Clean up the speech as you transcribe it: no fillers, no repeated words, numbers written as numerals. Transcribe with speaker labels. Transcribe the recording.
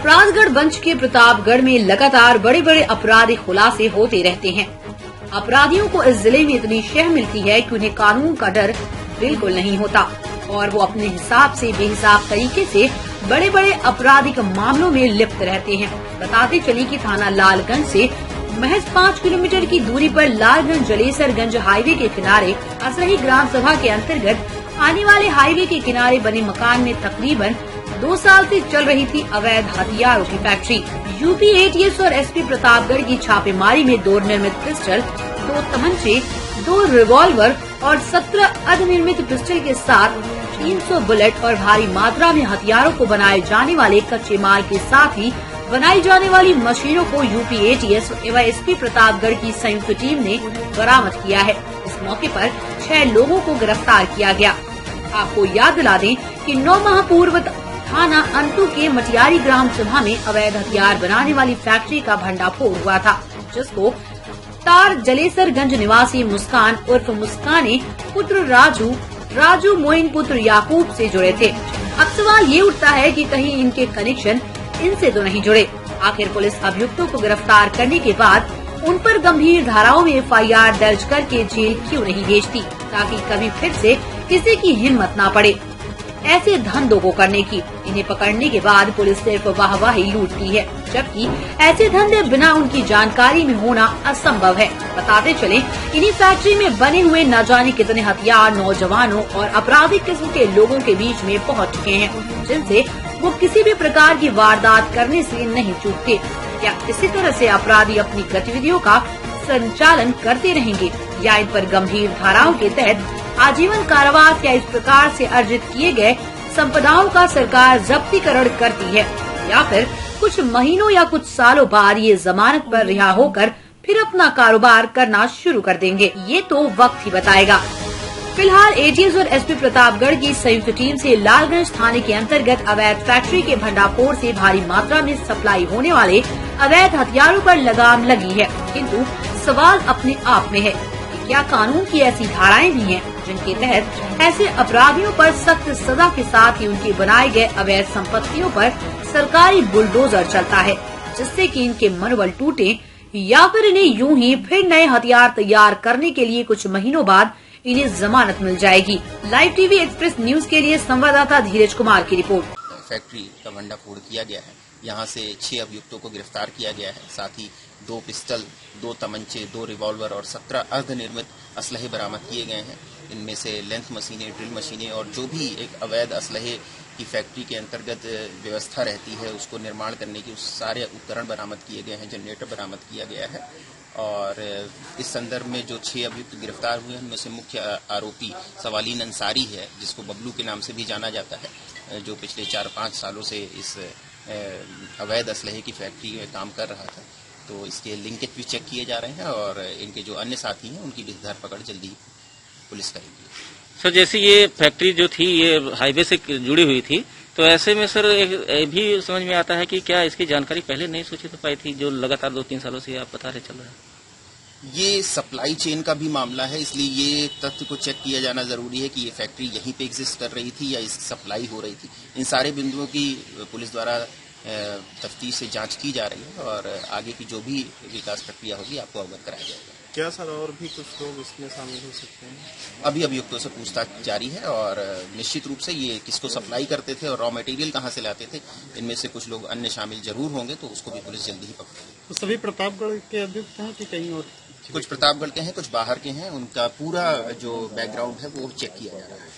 Speaker 1: अपराधगढ़ bunch के प्रतापगढ़ में लगातार बड़े बड़े आपराधिक खुलासे होते रहते हैं। अपराधियों को इस जिले में इतनी शह मिलती है कि उन्हें कानून का डर बिल्कुल नहीं होता और वो अपने हिसाब से बेहिसाब तरीके से बड़े बड़े आपराधिक मामलों में लिप्त रहते हैं। बताते चले कि थाना लालगंज से महज 5 किलोमीटर की दूरी पर लालगंज जलेसरगंज हाईवे के किनारे असरही ग्राम सभा के अंतर्गत आने वाले हाईवे के किनारे बने मकान में तकरीबन 2 साल से चल रही थी अवैध हथियारों की फैक्ट्री। यूपी एटीएस और एसपी प्रतापगढ़ की छापेमारी में 2 निर्मित पिस्टल, 2 तमंचे, 2 रिवॉल्वर और 17 अर्धनिर्मित पिस्टल के साथ 300 बुलेट और भारी मात्रा में हथियारों को बनाए जाने वाले कच्चे माल के साथ ही बनाई जाने वाली मशीनों को यूपी एटीएस एवं एसपी प्रतापगढ़ की संयुक्त टीम ने बरामद किया है। इस मौके पर 6 लोगों को गिरफ्तार किया गया। आपको याद दिला दें कि 9 माह पूर्व थाना अंतु के मटियारी ग्राम सभा में अवैध हथियार बनाने वाली फैक्ट्री का भंडाफोड़ हुआ था, जिसको तार जलेसरगंज निवासी मुस्कान उर्फ मुस्काने पुत्र राजू मोइन पुत्र याकूब से जुड़े थे। अब सवाल ये उठता है कि कहीं इनके कनेक्शन इनसे तो नहीं जुड़े। आखिर पुलिस अभियुक्तों को गिरफ्तार करने के बाद उन पर गंभीर धाराओं में एफआईआर दर्ज करके जेल क्यों नहीं भेजती, ताकि कभी फिर से किसी की हिम्मत न पड़े ऐसे धंधों को करने की। इन्हें पकड़ने के बाद पुलिस सिर्फ वाहवाही लूटती है, जबकि ऐसे धंधे बिना उनकी जानकारी में होना असंभव है। बताते चले, इन्हीं फैक्ट्री में बने हुए न जाने कितने हथियार नौजवानों और आपराधिक किस्म के लोगों के बीच में पहुंच चुके हैं, जिनसे वो किसी भी प्रकार की वारदात करने से नहीं चूकते। क्या इसी तरह से अपराधी अपनी गतिविधियों का संचालन करते रहेंगे या इन पर गंभीर धाराओं के तहत आजीवन कारावास या इस प्रकार से अर्जित किए गए संपदाओं का सरकार जब्तीकरण करती है, या फिर कुछ महीनों या कुछ सालों बाद ये जमानत पर रिहा होकर फिर अपना कारोबार करना शुरू कर देंगे, ये तो वक्त ही बताएगा। फिलहाल एटीएस और एसपी प्रतापगढ़ की संयुक्त टीम से लालगंज थाने के अंतर्गत अवैध फैक्ट्री के भंडाफोड़ से भारी मात्रा में सप्लाई होने वाले अवैध हथियारों पर लगाम लगी है, किंतु सवाल अपने आप में है कि क्या कानून की ऐसी धाराएं भी हैं जिनके तहत ऐसे अपराधियों पर सख्त सजा के साथ ही उनके बनाए गए अवैध संपत्तियों पर सरकारी बुलडोजर चलता है, जिससे कि इनके मनोबल टूटे, या फिर इन्हें यूं ही फिर नए हथियार तैयार करने के लिए कुछ महीनों बाद इन्हें जमानत मिल जाएगी। लाइव टीवी एक्सप्रेस न्यूज के लिए संवाददाता धीरज कुमार की रिपोर्ट।
Speaker 2: फैक्ट्री का भंडाफोड़ किया गया है। यहाँ से 6 अभियुक्तों को गिरफ्तार किया गया है। साथ ही 2 पिस्टल, 2 तमंचे, 2 रिवॉल्वर और 17 अर्धनिर्मित असलहे बरामद किए गए हैं। इनमें से लेंथ मशीनें, ड्रिल मशीनें और जो भी एक अवैध असलहे की फैक्ट्री के अंतर्गत व्यवस्था रहती है उसको निर्माण करने की उस सारे उपकरण बरामद किए गए हैं। जनरेटर बरामद किया गया है और इस संदर्भ में जो 6 अभियुक्त गिरफ्तार हुए हैं उनमें से मुख्य आरोपी सवालीन अंसारी है, जिसको बबलू के नाम से भी जाना जाता है, जो पिछले 4-5 सालों से इस अवैध असलहे की फैक्ट्री में काम कर रहा था। तो इसके लिंकेज भी चेक किए जा रहे हैं और इनके जो अन्य साथी हैं उनकी भी धरपकड़ जल्दी पुलिस करेगी।
Speaker 3: सर, जैसे ये फैक्ट्री जो थी ये हाईवे से जुड़ी हुई थी, तो ऐसे में सर एक भी समझ में आता है कि क्या इसकी जानकारी पहले नहीं सूचित हो पाई थी, जो लगातार 2-3 सालों से आप बता रहे चल रहा है?
Speaker 2: ये सप्लाई चेन का भी मामला है, इसलिए ये तथ्य को चेक किया जाना जरूरी है कि ये फैक्ट्री यहीं पे एग्जिस्ट कर रही थी या इसकी सप्लाई हो रही थी। इन सारे बिंदुओं की पुलिस द्वारा तफ्तीश से जांच की जा रही है और आगे की जो भी विकास प्रक्रिया होगी आपको अवगत कराया जाएगा।
Speaker 4: क्या सर और भी कुछ लोग इसमें शामिल हो सकते हैं?
Speaker 2: अभी अभियुक्तों से पूछताछ जारी है और निश्चित रूप से ये किसको सप्लाई करते थे और रॉ मटेरियल कहाँ से लाते थे, इनमें से कुछ लोग अन्य शामिल जरूर होंगे, तो उसको भी पुलिस जल्दी ही पकड़ेगी।
Speaker 4: तो सभी प्रतापगढ़ के अभियुक्त हैं कि कहीं और?
Speaker 2: कुछ प्रतापगढ़ के हैं, कुछ बाहर के हैं। उनका पूरा जो बैकग्राउंड है वो चेक किया जा रहा है।